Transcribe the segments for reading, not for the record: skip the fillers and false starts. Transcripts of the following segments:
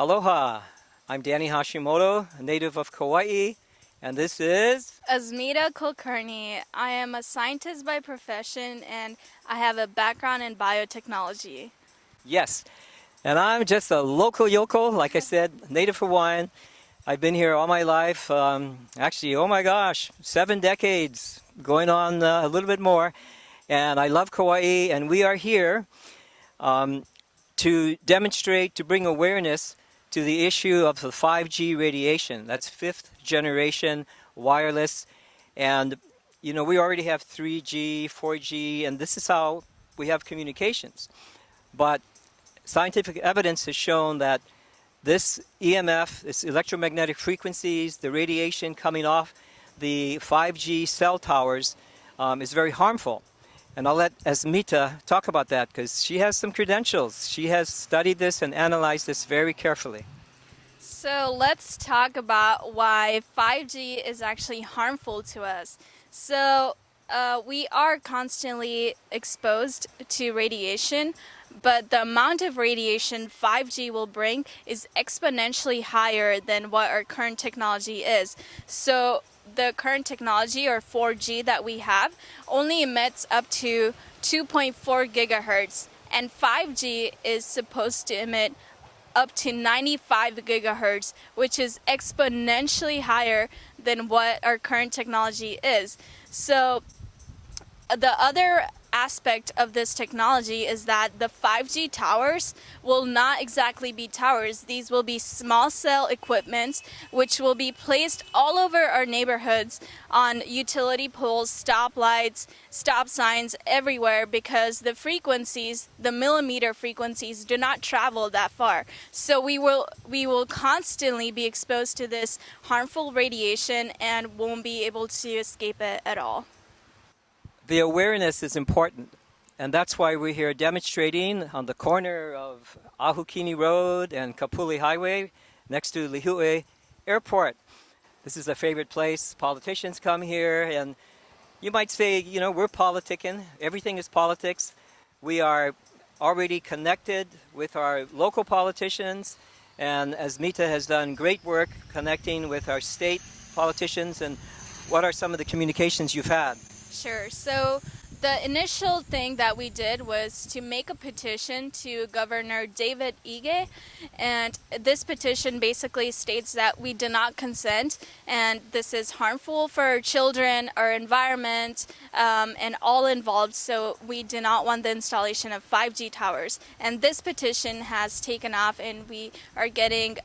Aloha, I'm Danny Hashimoto, a native of Kauai, and this is... Asmita Kulkarni. I am a scientist by profession and I have a background in biotechnology. Yes, and I'm just a local yokel, like I said, native Hawaiian. I've been here all my life, actually, oh my gosh, 7 decades, going on a little bit more, and I love Kauai, and we are here to demonstrate, to bring awareness to the issue of the 5G radiation. That's fifth generation wireless. And, you know, we already have 3G, 4G, and this is how we have communications. But scientific evidence has shown that this EMF, this electromagnetic frequencies, the radiation coming off the 5G cell towers is very harmful. And I'll let Asmita talk about that because she has some credentials. She has studied this and analyzed this very carefully. So let's talk about why 5G is actually harmful to us. So we are constantly exposed to radiation, but the amount of radiation 5G will bring is exponentially higher than what our current technology is. So the current technology, or 4G that we have, only emits up to 2.4 gigahertz, and 5G is supposed to emit up to 95 gigahertz, which is exponentially higher than what our current technology is. So the other aspect of this technology is that the 5G towers will not exactly be towers. These will be small cell equipments which will be placed all over our neighborhoods on utility poles, stoplights, stop signs, everywhere, because the frequencies, the millimeter frequencies, do not travel that far. So we will constantly be exposed to this harmful radiation and won't be able to escape it at all. The awareness is important, and that's why we're here demonstrating on the corner of Ahukini Road and Kapuli Highway next to Lihue Airport. This is a favorite place. Politicians come here, and you might say, you know, we're politicking. Everything is politics. We are already connected with our local politicians, and Asmita has done great work connecting with our state politicians. And what are some of the communications you've had? Sure. So the initial thing that we did was to make a petition to Governor David Ige, and this petition basically states that we do not consent, and this is harmful for our children, our environment, and all involved, so we do not want the installation of 5G towers. And this petition has taken off, and we are getting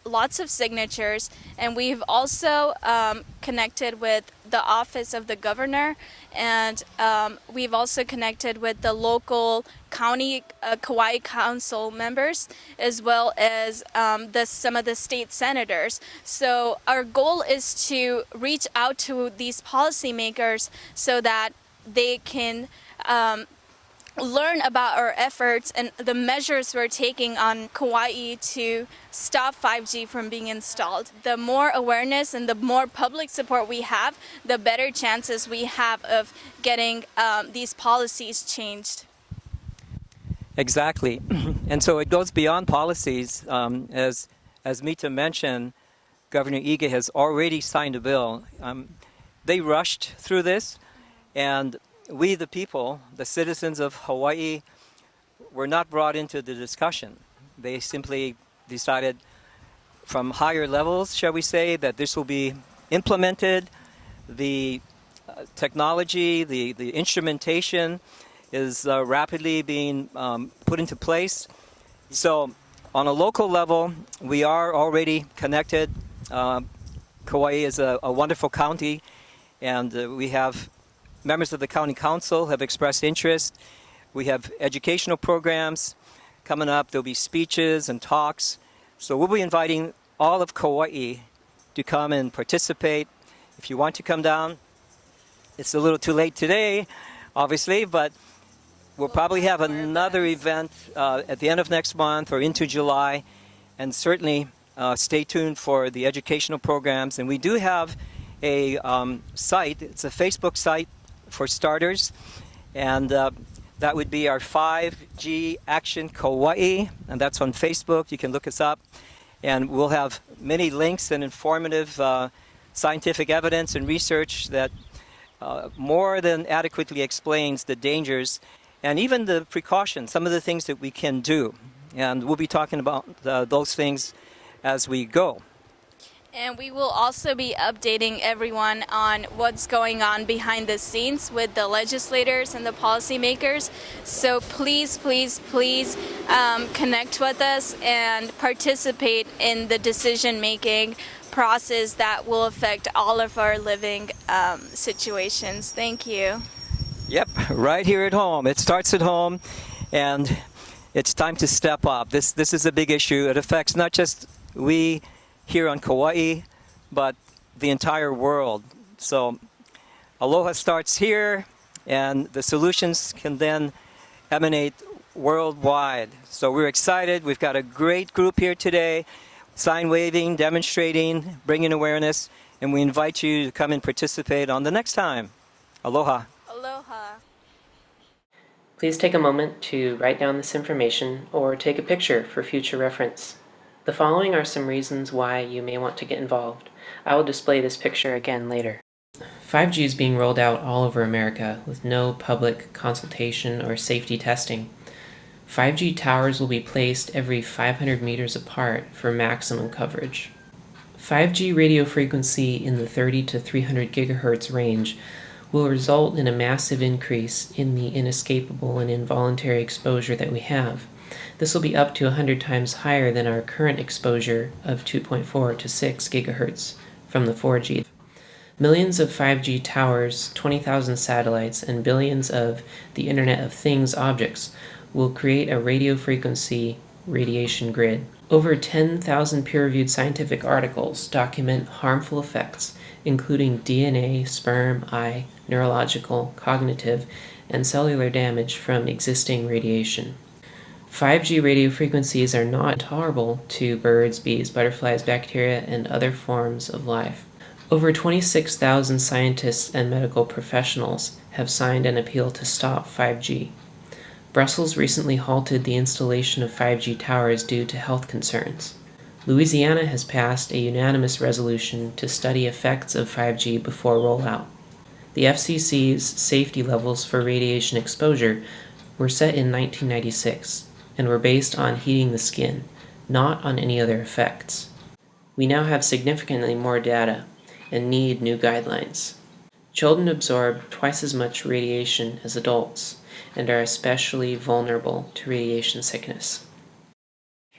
lots of signatures, and we've also connected with the office of the governor, and we've also connected with the local county Kauai council members, as well as some of the state senators. So our goal is to reach out to these policymakers so that they can learn about our efforts and the measures we're taking on Kauai to stop 5G from being installed. The more awareness and the more public support we have, the better chances we have of getting these policies changed. Exactly. And so it goes beyond policies. As Mita mentioned, Governor Ige has already signed a bill. They rushed through this, and we, the people, the citizens of Hawaii, were not brought into the discussion. They simply decided from higher levels, shall we say, that this will be implemented. The technology, the instrumentation is rapidly being put into place. So on a local level, we are already connected. Kauai is a wonderful county, and we have members of the county council have expressed interest. We have educational programs coming up. There'll be speeches and talks. So we'll be inviting all of Kauai to come and participate. If you want to come down, it's a little too late today, obviously, but we'll probably have another event at the end of next month or into July. And certainly stay tuned for the educational programs. And we do have a site. It's a Facebook site for starters, and That would be our 5G Action Kauai, and that's on Facebook. You can look us up. And we'll have many links and informative scientific evidence and research that more than adequately explains the dangers and even the precautions, some of the things that we can do. And we'll be talking about those things as we go. And we will also be updating everyone on what's going on behind the scenes with the legislators and the policymakers. So please, please, please connect with us and participate in the decision-making process that will affect all of our living situations. Thank you. Yep, right here at home. It starts at home, and it's time to step up. This is a big issue. It affects not just we here on Kauai, but the entire world. So aloha starts here, and the solutions can then emanate worldwide. So we're excited. We've got a great group here today, sign waving, demonstrating, bringing awareness, and we invite you to come and participate on the next time. Aloha. Aloha. Please take a moment to write down this information or take a picture for future reference. The following are some reasons why you may want to get involved. I will display this picture again later. 5G is being rolled out all over America with no public consultation or safety testing. 5G towers will be placed every 500 meters apart for maximum coverage. 5G radio frequency in the 30 to 300 gigahertz range will result in a massive increase in the inescapable and involuntary exposure that we have. This will be up to 100 times higher than our current exposure of 2.4 to 6 gigahertz from the 4G. Millions of 5G towers, 20,000 satellites, and billions of the Internet of Things objects will create a radio frequency radiation grid. Over 10,000 peer-reviewed scientific articles document harmful effects, including DNA, sperm, eye, neurological, cognitive, and cellular damage from existing radiation. 5G radio frequencies are not tolerable to birds, bees, butterflies, bacteria, and other forms of life. Over 26,000 scientists and medical professionals have signed an appeal to stop 5G. Brussels recently halted the installation of 5G towers due to health concerns. Louisiana has passed a unanimous resolution to study effects of 5G before rollout. The FCC's safety levels for radiation exposure were set in 1996 and were based on heating the skin, not on any other effects. We now have significantly more data and need new guidelines. Children absorb twice as much radiation as adults and are especially vulnerable to radiation sickness.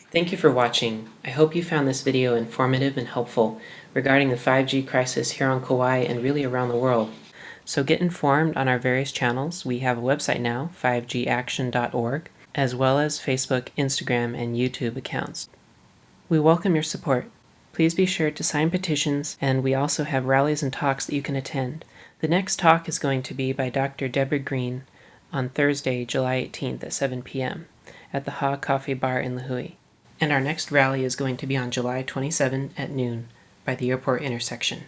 Thank you for watching. I hope you found this video informative and helpful regarding the 5G crisis here on Kauai and really around the world. So get informed on our various channels. We have a website now, 5gaction.org, as well as Facebook, Instagram, and YouTube accounts. We welcome your support. Please be sure to sign petitions, and we also have rallies and talks that you can attend. The next talk is going to be by Dr. Deborah Green on Thursday, July 18th at 7 p.m. at the Ha Coffee Bar in Lihue. And our next rally is going to be on July 27 at noon by the airport intersection.